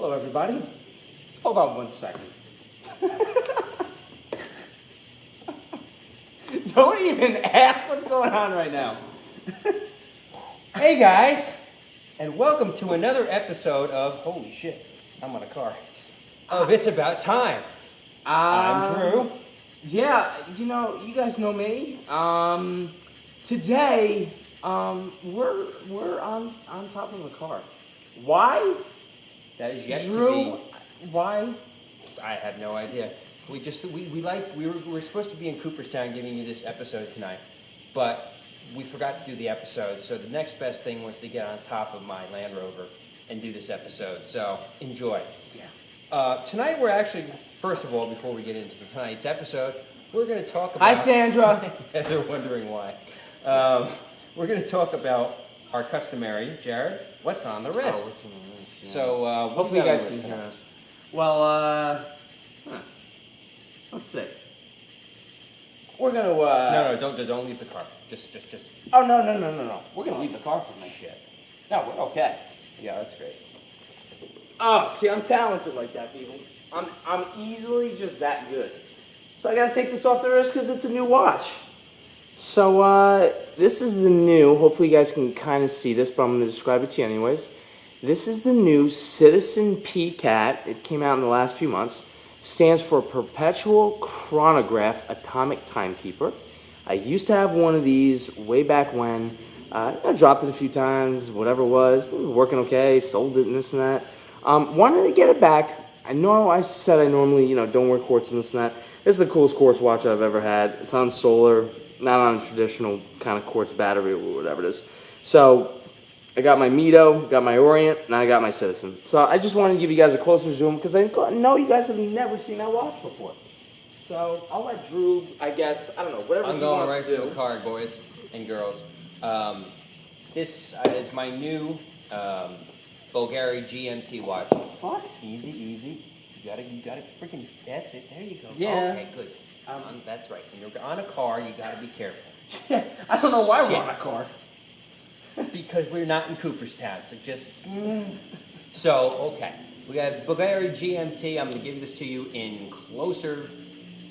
Hello, everybody. Hold on one second. Don't even ask what's going on right now. Hey, guys, and welcome to another episode of, holy shit, I'm on a car, of It's About Time. I'm Drew. Yeah, you guys know me. Today, we're on top of a car. Why? That is yet Drew, to be. why? I have no idea. We were supposed to be in Cooperstown giving you this episode tonight, but we forgot to do the episode. So the next best thing was to get on top of my Land Rover and do this episode. So enjoy. Yeah. Tonight we're actually, first of all, before we get into tonight's episode, we're going to talk about. Hi, Sandra. Yeah, they're wondering why. We're going to talk about our customary, Jared. What's on the wrist? Oh, what's on the list? Yeah. So hopefully you guys can hear us. Well, let's see. We're gonna. No, don't leave the car. Just. Oh no. We're gonna leave the car for me. Shit. No, we're okay. Yeah, that's great. Oh, see, I'm talented like that, people. I'm easily just that good. So I gotta take this off the wrist because it's a new watch. So this is the new. Hopefully you guys can kind of see this, but I'm gonna describe it to you anyways. This is the new Citizen PCAT. It came out in the last few months. Stands for Perpetual Chronograph Atomic Timekeeper. I used to have one of these way back when. I dropped it a few times, whatever it was working okay, sold it and this and that. Wanted to get it back. I know I said I normally, don't wear quartz and this and that. This is the coolest quartz watch I've ever had. It's on solar, not on a traditional kind of quartz battery or whatever it is. So I got my Mito, got my Orient, and I got my Citizen. So I just wanted to give you guys a closer zoom because I know you guys have never seen that watch before. So I'll let Drew, I guess, I don't know, whatever I'm he going wants right to for do. the card, boys and girls. This is my new Bulgari GMT watch. Fuck. Easy. You gotta freaking. That's it. There you go. Yeah. Okay, good. That's right. When you're on a car, you gotta be careful. I don't know why Shit. we're on a car. Because we're not in Cooperstown, so just. So okay, we got Bulgari GMT. I'm gonna give this to you in closer.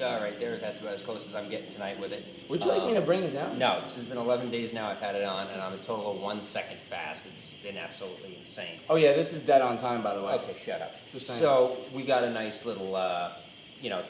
All right, there. That's about as close as I'm getting tonight with it. Would you like me to bring it down? No, this has been 11 days now. I've had it on, and I'm a total of 1 second fast. It's been absolutely insane. Oh yeah, this is dead on time, by the way. Okay, shut up. Just saying. So we got a nice little,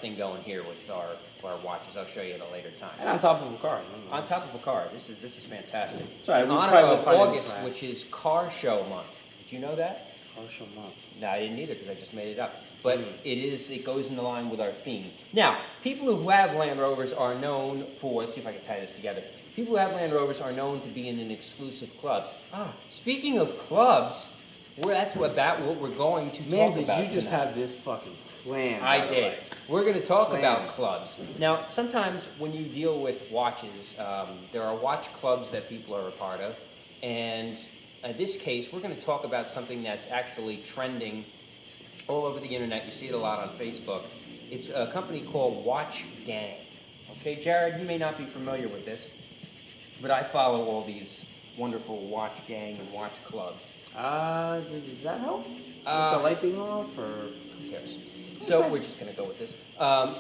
thing going here with our watches. I'll show you at a later time. And on top of a car. On top of a car. This is fantastic. Sorry, in we honor probably of won't find any August, cracks. which is Car Show Month. Did you know that? Car show month. No, I didn't either because I just made it up. But it goes in line with our theme. Now, people who have Land Rovers are known for, let's see if I can tie this together. People who have Land Rovers are known to be in an exclusive clubs. Speaking of clubs, that's about what we're going to talk about. Did you just tonight. have this fucking plan? I did. We're going to talk Plan. about clubs. Now, sometimes when you deal with watches, there are watch clubs that people are a part of. And in this case, we're going to talk about something that's actually trending all over the internet. You see it a lot on Facebook. It's a company called Watch Gang. Okay, Jared, you may not be familiar with this, but I follow all these wonderful watch gang and watch clubs. Does that help? With the light being off, or who cares? So we're just going to go with this.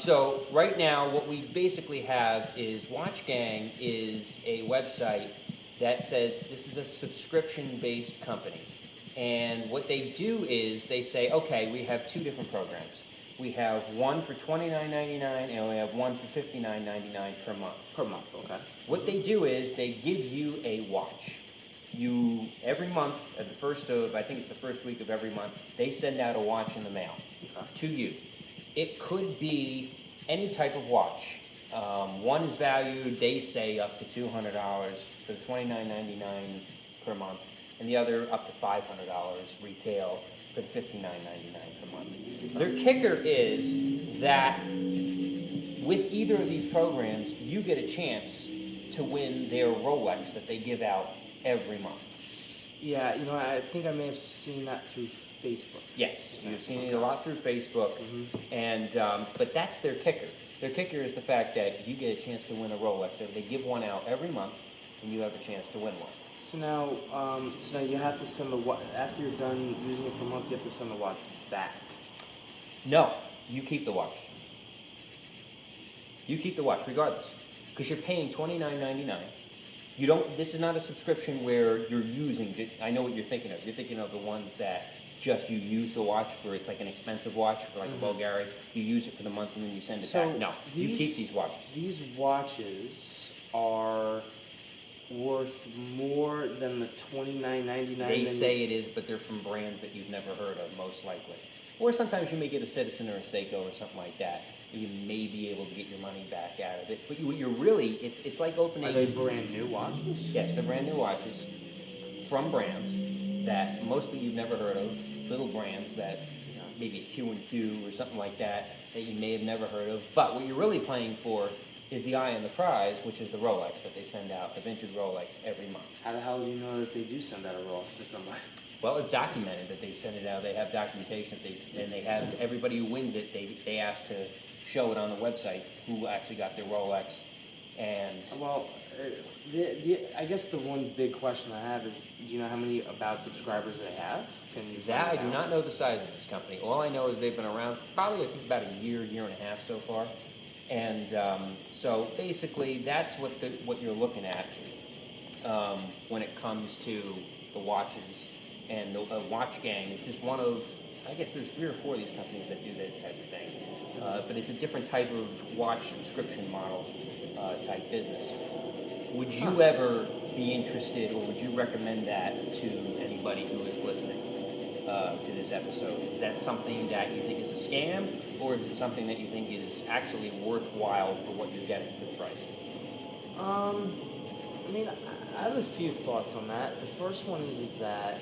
So right now, what we basically have is Watch Gang is a website that says this is a subscription-based company. And what they do is they say, okay, we have two different programs. We have one for $29.99 and we have one for $59.99 per month. per month? Okay. What they do is they give you a watch. Every month, at the first of, I think it's the first week of every month, they send out a watch in the mail to you. It could be any type of watch. One is valued, they say, up to $200 for the $29.99 per month, and the other up to $500 retail for the $59.99 per month. Their kicker is that with either of these programs, you get a chance to win their Rolex that they give out every month. Yeah, I think I may have seen that through Facebook. Yes, you've seen it a lot through Facebook, and but that's their kicker. Their kicker is the fact that you get a chance to win a Rolex. They give one out every month, and you have a chance to win one. So now you have to send the watch after you're done using it for a month. You have to send the watch back. No, you keep the watch. You keep the watch regardless, because you're paying $29.99. You don't. This is not a subscription where you're using. I know what you're thinking of. You're thinking of the ones that just you use the watch for. It's like an expensive watch for like a Bulgari. You use it for the month and then you send it back. No, you keep these watches. These watches are worth more than the $29.99. They say it is, but they're from brands that you've never heard of, most likely. Or sometimes you may get a Citizen or a Seiko or something like that. You may be able to get your money back out of it. But you're really, it's like opening... Are they brand new watches? Yes, they're brand new watches from brands that mostly you've never heard of. Little brands that, maybe a Q&Q or something like that you may have never heard of. But what you're really playing for is the eye on the prize, which is the Rolex that they send out, the vintage Rolex, every month. How the hell do you know that they do send out a Rolex to somebody? Well, it's documented that they send it out. They have documentation, and they have everybody who wins it. They ask to show it on the website who actually got their Rolex. And well, I guess the one big question I have is, do you know how many About subscribers they have? Can you that I do not know the size of this company. All I know is they've been around probably I think about a year and a half so far. And so basically, that's what you're looking at when it comes to the watches. And the Watch Gang is just one of, I guess there's 3 or 4 of these companies that do this type of thing. But it's a different type of watch subscription model type business. Would you ever be interested, or would you recommend that to anybody who is listening to this episode? Is that something that you think is a scam, or is it something that you think is actually worthwhile for what you're getting for the price? I mean, I have a few thoughts on that. The first one is that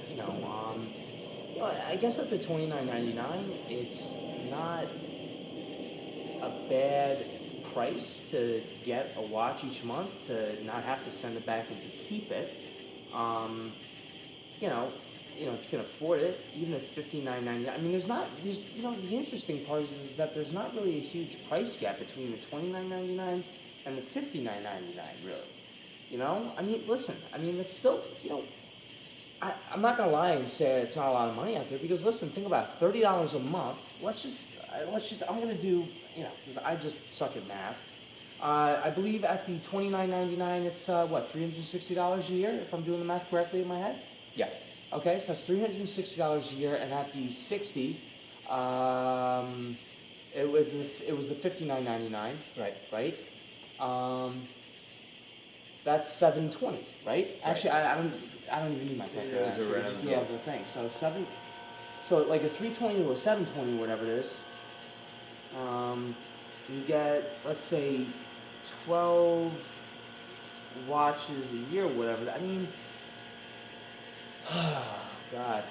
I guess at the $29.99, it's not a bad price to get a watch each month, to not have to send it back and to keep it. If you can afford it, even at $59.99. I mean, the interesting part is that there's not really a huge price gap between the $29.99 and the $59.99, really. I mean, listen, it's still, I'm not gonna lie and say it's not a lot of money out there, because listen, think about it, $30 a month. I'm gonna do, because I just suck at math. I believe at the $29.99, it's $360 a year, if I'm doing the math correctly in my head. Yeah. Okay, so that's $360 a year, and at the 60, it was the $59.99. Right. Right. So that's $720, right? Actually, I don't even need my calculator. I just do all the things. So like a $320 to a $720, whatever it is. You get, let's say, 12 watches a year, whatever. I mean, God,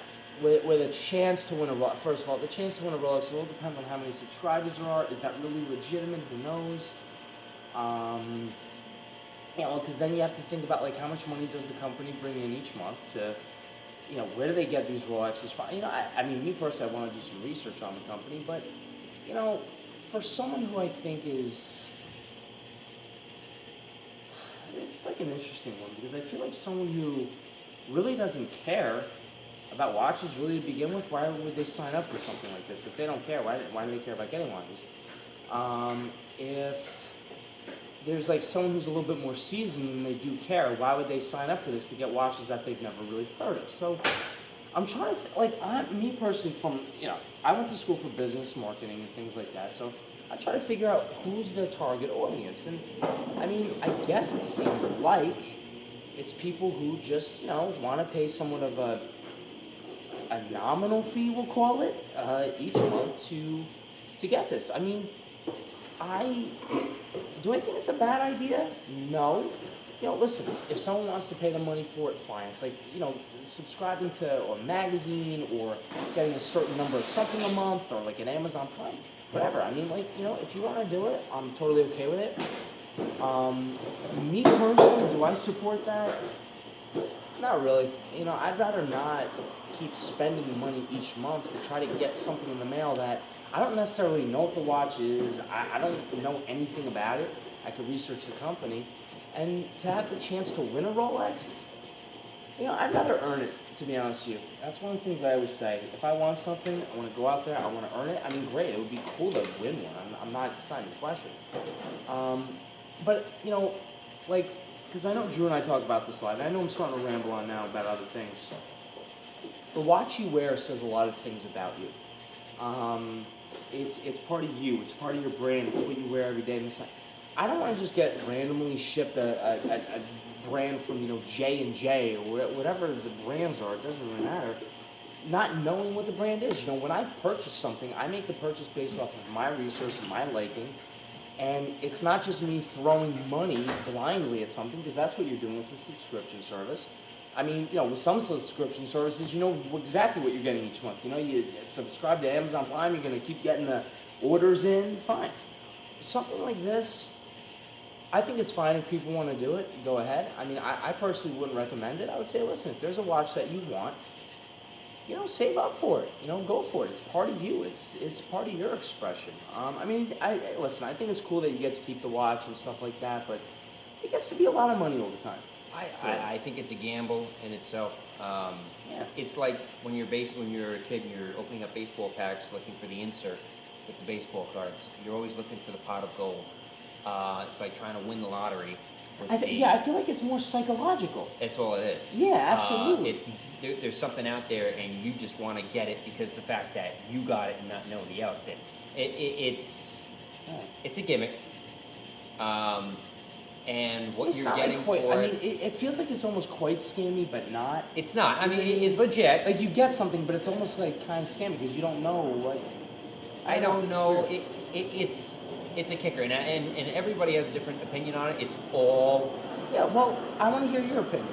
with a chance to win a Rolex. First of all, the chance to win a Rolex, it all depends on how many subscribers there are. Is that really legitimate? Who knows? Because then you have to think about, like, how much money does the company bring in each month to, where do they get these Rolexes from? I mean, me personally, I want to do some research on the company, but, for someone who I think it's like an interesting one, because I feel like someone who really doesn't care about watches really to begin with, why would they sign up for something like this? If they don't care, why do they care about getting watches? If there's like someone who's a little bit more seasoned and they do care, why would they sign up for this to get watches that they've never really heard of? So I'm trying to, me personally, I went to school for business marketing and things like that, so I try to figure out who's their target audience. And I mean, I guess it seems like it's people who just, want to pay somewhat of a nominal fee, we'll call it, each month to get this. I mean, do I think it's a bad idea? No. Listen, if someone wants to pay the money for it, fine. It's like, subscribing to a magazine or getting a certain number of something a month or like an Amazon Prime, whatever. I mean, if you want to do it, I'm totally okay with it. Me personally, do I support that? Not really. I'd rather not keep spending money each month to try to get something in the mail that I don't necessarily know what the watch is. I don't know anything about it. I could research the company. And to have the chance to win a Rolex, I'd rather earn it, to be honest with you. That's one of the things I always say. If I want something, I want to go out there, I want to earn it. I mean, great, it would be cool to win one. I'm not, it's not even a question. But, like, because I know Drew and I talk about this a lot, and I know I'm starting to ramble on now about other things. The watch you wear says a lot of things about you. It's part of you. It's part of your brand. It's what you wear every day. And it's like, I don't want to just get randomly shipped a brand from J&J or whatever the brands are. It doesn't really matter. Not knowing what the brand is. When I purchase something, I make the purchase based off of my research and my liking. And it's not just me throwing money blindly at something, because that's what you're doing. It's a subscription service. I mean, with some subscription services, you know exactly what you're getting each month. You subscribe to Amazon Prime, you're going to keep getting the orders in, fine. Something like this, I think it's fine if people want to do it, go ahead. I mean, I personally wouldn't recommend it. I would say, listen, if there's a watch that you want, save up for it. Go for it. It's part of you. It's part of your expression. I mean, listen, I think it's cool that you get to keep the watch and stuff like that, but it gets to be a lot of money over time. I think it's a gamble in itself. Yeah. It's like when you're a kid and you're opening up baseball packs looking for the insert with the baseball cards. You're always looking for the pot of gold. It's like trying to win the lottery. I feel like it's more psychological. That's all it is. Yeah, absolutely. There's something out there, and you just want to get it because the fact that you got it and not nobody else did. It's a gimmick. And what you're getting for it. It feels like it's almost quite scammy, but not. It's not. I mean, it's legit. Like you get something, but it's almost like kind of scammy because you don't know what. I don't know. It's a kicker, and everybody has a different opinion on it. It's all. Yeah. Well, I want to hear your opinion.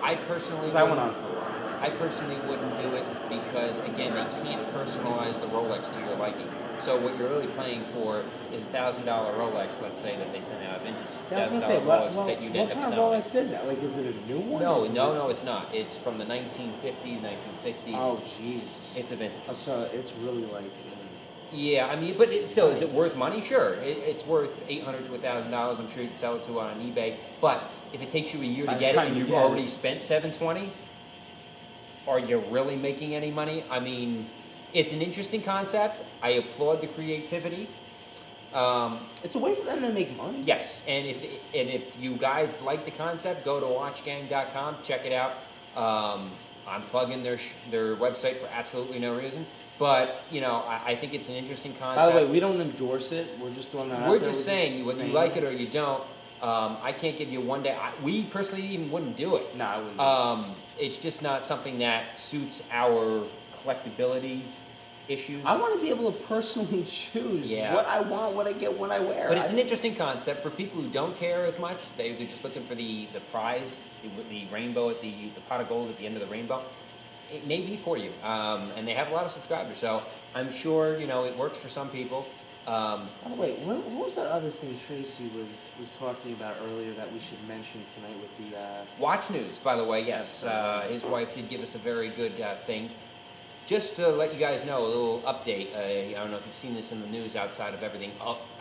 I personally. Because I went on for a while. I personally wouldn't do it because, again, they can't personalize the Rolex to your liking. So what you're really paying for is $1,000 Rolex, let's say, that they send out vintage. I was going to say, what kind of Rolex is that? Like, is it a new one? No, it's not. It's from the 1950s, 1960s. Oh, jeez. It's a vintage. So it's really like... Yeah, I mean, but still, is it worth money? Sure. It's worth $800 to $1,000. I'm sure you can sell it to on eBay. But if it takes you a year to get it and you've already spent $720, are you really making any money? I mean... It's an interesting concept. I applaud the creativity. It's a way for them to make money. Yes, and if you guys like the concept, go to watchgang.com, check it out. I'm plugging their website for absolutely no reason, but I think it's an interesting concept. By the way, we don't endorse it. We're just throwing that out there. We're just saying whether you like it or you don't. I can't give you one day. We personally even wouldn't do it. No, I wouldn't. It's just not something that suits our collectability issues. I want to be able to personally choose what I want, what I get, what I wear. But it's an interesting concept for people who don't care as much. They're just looking for the prize, the rainbow at the pot of gold at the end of the rainbow. It may be for you, and they have a lot of subscribers, so I'm sure it works for some people. By the way, what was that other thing Tracy was talking about earlier that we should mention tonight with the watch news? By the way, yes, his wife did give us a very good thing. Just to let you guys know, a little update. I don't know if you've seen this in the news outside of everything,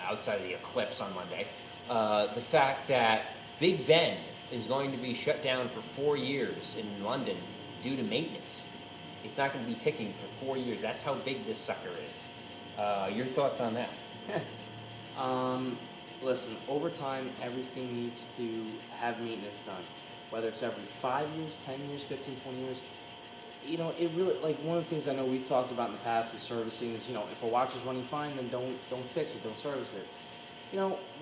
outside of the eclipse on Monday. The fact that Big Ben is going to be shut down for 4 years in London due to maintenance. It's not going to be ticking for 4 years. That's how big this sucker is. Your thoughts on that? Listen, over time, everything needs to have maintenance done. Whether it's every 5 years, 10 years, 15, 20 years. It really, like, one of the things I know we've talked about in the past with servicing is, if a watch is running fine, then don't fix it, don't service it.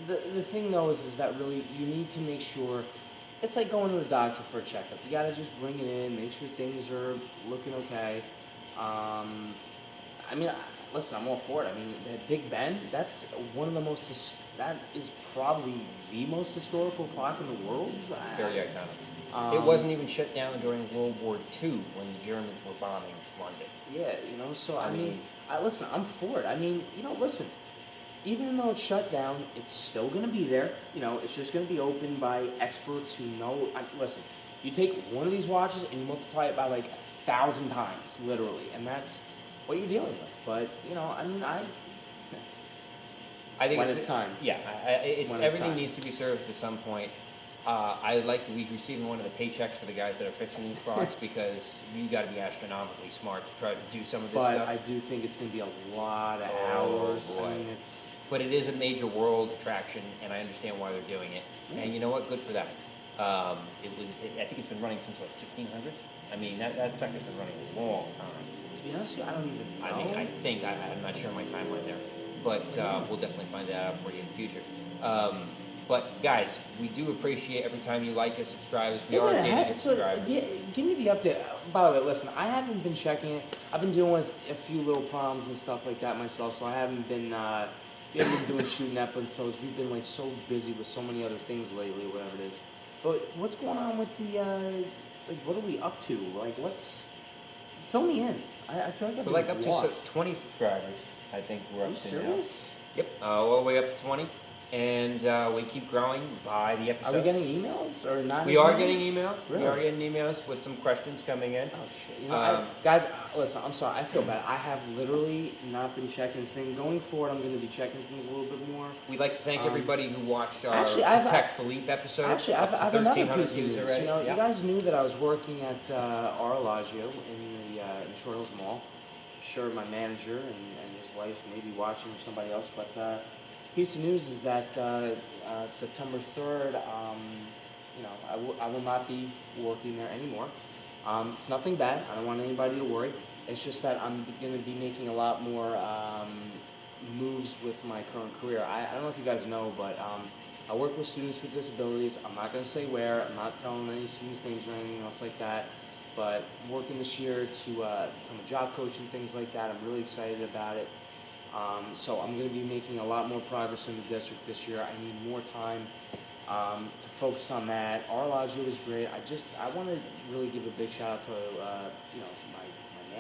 The thing, though, is that really you need to make sure, it's like going to the doctor for a checkup. You got to just bring it in, make sure things are looking okay. Listen, I'm all for it. I mean, Big Ben, that's one of the that is probably the most historical clock in the world. Very iconic. It wasn't even shut down during World War II when the Germans were bombing London. Yeah, so I mean, listen, I'm for it. I mean, listen, even though it's shut down, it's still going to be there. It's just going to be opened by experts who know. Listen, you take one of these watches and you multiply it by like 1,000 times, literally, and that's what you're dealing with. But I think when it's time. Yeah, everything needs to be serviced at some point. I like to be receiving one of the paychecks for the guys that are fixing these clocks because you got to be astronomically smart to try to do some of this But stuff. I do think it's going to be a lot of Oh, hours. boy. I mean, it's... But it is a major world attraction, and I understand why they're doing it. Yeah. And you know what? Good for them. I think it's been running since, what, 1600s? I mean, that sucker's been running a long time. To be honest with you, I don't even know. I think, I'm not sure of my timeline there. But we'll definitely find that out for you in the future. But guys, we do appreciate every time you like us, subscribe us. We are gaining subscribers. Give me the update. By the way, listen, I haven't been checking it. I've been dealing with a few little problems and stuff like that myself, so I haven't been doing shooting episodes. We've been like so busy with so many other things lately, whatever it is. But what's going on with the like? What are we up to? Like, fill me in. I feel like I've We're been like up lost. to 20 subscribers. I think we're Are up you to now. serious? Yep, all the way up to 20. And we keep growing by the episode. Are we getting emails or not? We are getting emails. Really? We are getting emails with some questions coming in. Oh shit! You know, guys, listen. I'm sorry. I feel bad. I have literally not been checking things. Going forward, I'm going to be checking things a little bit more. We'd like to thank everybody who watched our I've Tech Philippe episode. Actually, I've another piece of views news. already. You know, Yeah. you guys knew that I was working at Arlagio in Short Hills Mall. I'm sure my manager and his wife may be watching, or somebody else. But piece of news is that September 3rd, you know, I will not be working there anymore. It's nothing bad. I don't want anybody to worry. It's just that I'm going to be making a lot more moves with my current career. I don't know if you guys know, but I work with students with disabilities. I'm not going to say where. I'm not telling any students' names or anything else like that. But I'm working this year to become a job coach and things like that. I'm really excited about it. So I'm going to be making a lot more progress in the district this year. I need more time to focus on that. Arlagio is great. I want to really give a big shout out to you know, my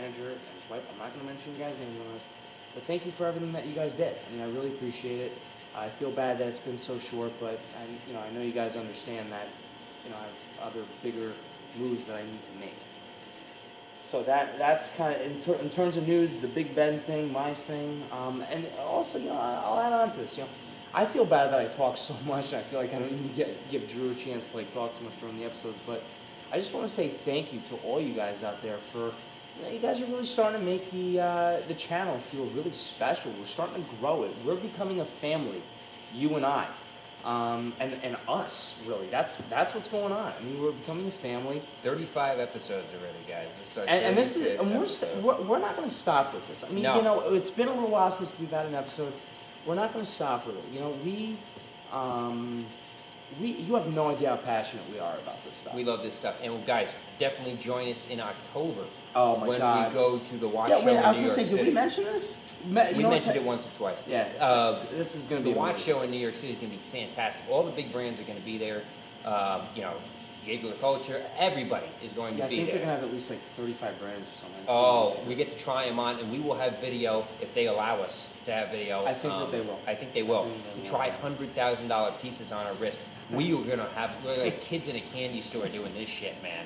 manager and his wife. I'm not going to mention you guys' names on this, but thank you for everything that you guys did. I mean, I really appreciate it. I feel bad that it's been so short, but you know, I know you guys understand that, you know, I have other bigger moves that I need to make. So that's kind of in terms of news, the Big Ben thing, my thing, and also, you know, I'll add on to this. You know, I feel bad that I talk so much. I feel like I don't even give Drew a chance to like talk too much during the episodes. But I just want to say thank you to all you guys out there for, you know, you guys are really starting to make the channel feel really special. We're starting to grow it. We're becoming a family, you and I. And us, really. That's what's going on. I mean, we're becoming a family. 35 episodes already, guys. And this is, and we're not going to stop with this. I mean, No. you know, it's been a little while since we've had an episode. We're not going to stop with it. You know, you have no idea how passionate we are about this stuff. We love this stuff. And guys, definitely join us in October. Oh my God. When we go to the watch Yeah, show wait, I was in New going to York say, did City. we mention this? We mentioned it once or twice. Yeah, this is going to be the watch amazing. show in New York City is going to be fantastic. All the big brands are going to be there. You know, Jaeger Culture, everybody is going to be I think there. they're going to have at least like 35 brands or something. It's Oh, gonna be we get to try them on, and we will have video if they allow us to have video. I think that they will. I think they will. I think they We will. try $100,000 pieces on our wrist. We're like kids in a candy store doing this shit, man.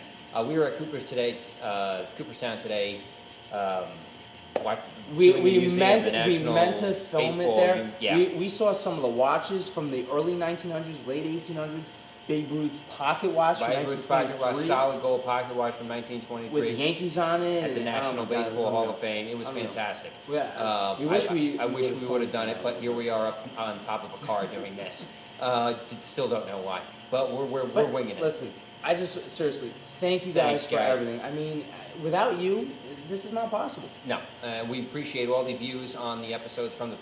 We were at Cooperstown today. We meant to film it baseball there. game. Yeah. We saw some of the watches from the early 1900s, late 1800s. Babe Ruth's pocket watch from Babe Ruth's pocket watch, 1923 solid gold pocket watch from 1923. with the Yankees on it. At the and- National oh my God, it was Baseball Hall unreal. of Fame. It was Unreal. fantastic. Yeah, I wish we would have done it, but here we are up on top of a car doing this. Still don't know why, but we're winging it. Listen, I just seriously thank you guys Thanks, for guys. everything. I mean, without you, this is not possible. No, we appreciate all the views on the episodes from the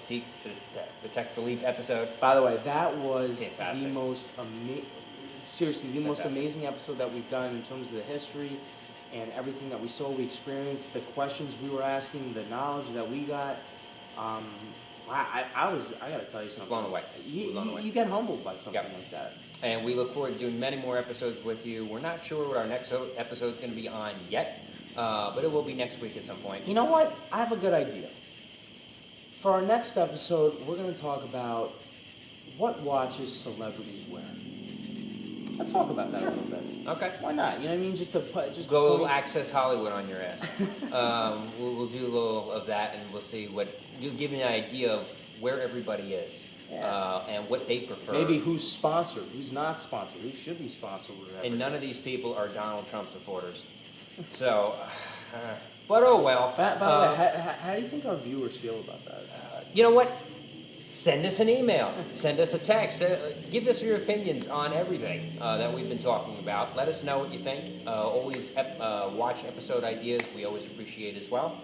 Tech Philippe episode. By the way, that was Fantastic. the most most amazing episode that we've done in terms of the history and everything that we saw, we experienced, the questions we were asking, the knowledge that we got. I gotta tell you something. Blown away. Blown away. You get humbled by something Yep. like that. And we look forward to doing many more episodes with you. We're not sure what our next episode is going to be on yet, but it will be next week at some point. You know what? I have a good idea. For our next episode, we're going to talk about what watches celebrities wear. Let's talk about that a little bit. Okay. Why not? You know what I mean? Just Go Access Hollywood on your ass. We'll do a little of that, and we'll see what. You'll give me an idea of where everybody is. and what they prefer. Maybe who's sponsored, who's not sponsored, who should be sponsored. And none of these people are Donald Trump supporters. So, but oh well. By the way, how do you think our viewers feel about that? You know what? Send us an email. Send us a text. Give us your opinions on everything that we've been talking about. Let us know what you think. Always watch episode ideas. We always appreciate as well.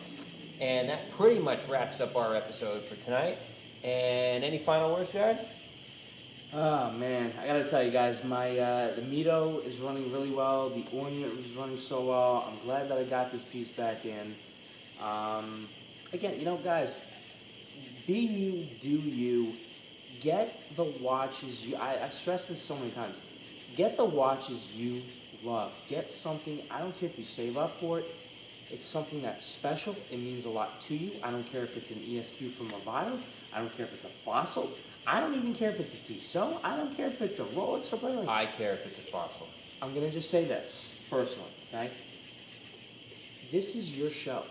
And that pretty much wraps up our episode for tonight. And any final words, Jared? Oh man, I gotta tell you guys, my the Mito is running really well. The ornament is running so well. I'm glad that I got this piece back in. Again, you know, guys, be you, do you. Get the watches you. I've stressed this so many times. Get the watches you love. Get something. I don't care if you save up for it. It's something that's special. It means a lot to you. I don't care if it's an ESQ from Movado. I don't care if it's a Fossil. I don't even care if it's a Tissot. I don't care if it's a Rolex or Breitling. I care if it's a Fossil. I'm going to just say this, personally, okay? This is your show.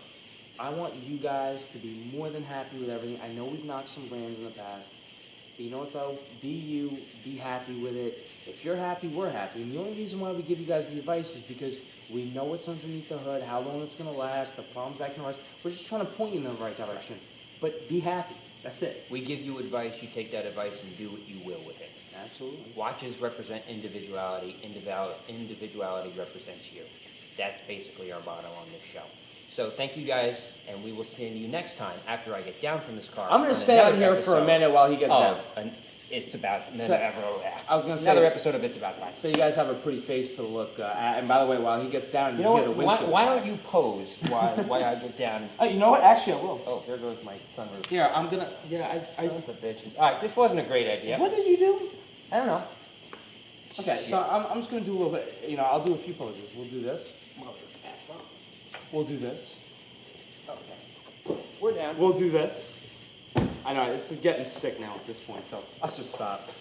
I want you guys to be more than happy with everything. I know we've knocked some brands in the past. But you know what, though? Be you. Be happy with it. If you're happy, we're happy. And the only reason why we give you guys the advice is because we know what's underneath the hood, how long it's going to last, the problems that can arise. We're just trying to point you in the right direction. But be happy. That's it. We give you advice, you take that advice and do what you will with it. Absolutely. Watches represent individuality. Individuality represents you. That's basically our motto on this show. So thank you guys, and we will see you next time after I get down from this car. I'm going to stay out here for a minute while he gets down. It's about I was going to say another episode of It's About Time. So you guys have a pretty face to look at. And by the way, while he gets down, you hear the windshield. Why don't you pose while I get down? Oh, you know what? Actually, I will. Oh, there goes my sunroof. Here, I'm gonna. Yeah, Sons of bitches. All right, this wasn't a great idea. What did you do? I don't know. Okay, so I'm just gonna do a little bit. You know, I'll do a few poses. We'll do this. We'll do this. Okay. We're down. We'll do this. I know this is getting sick now at this point, so let's just stop.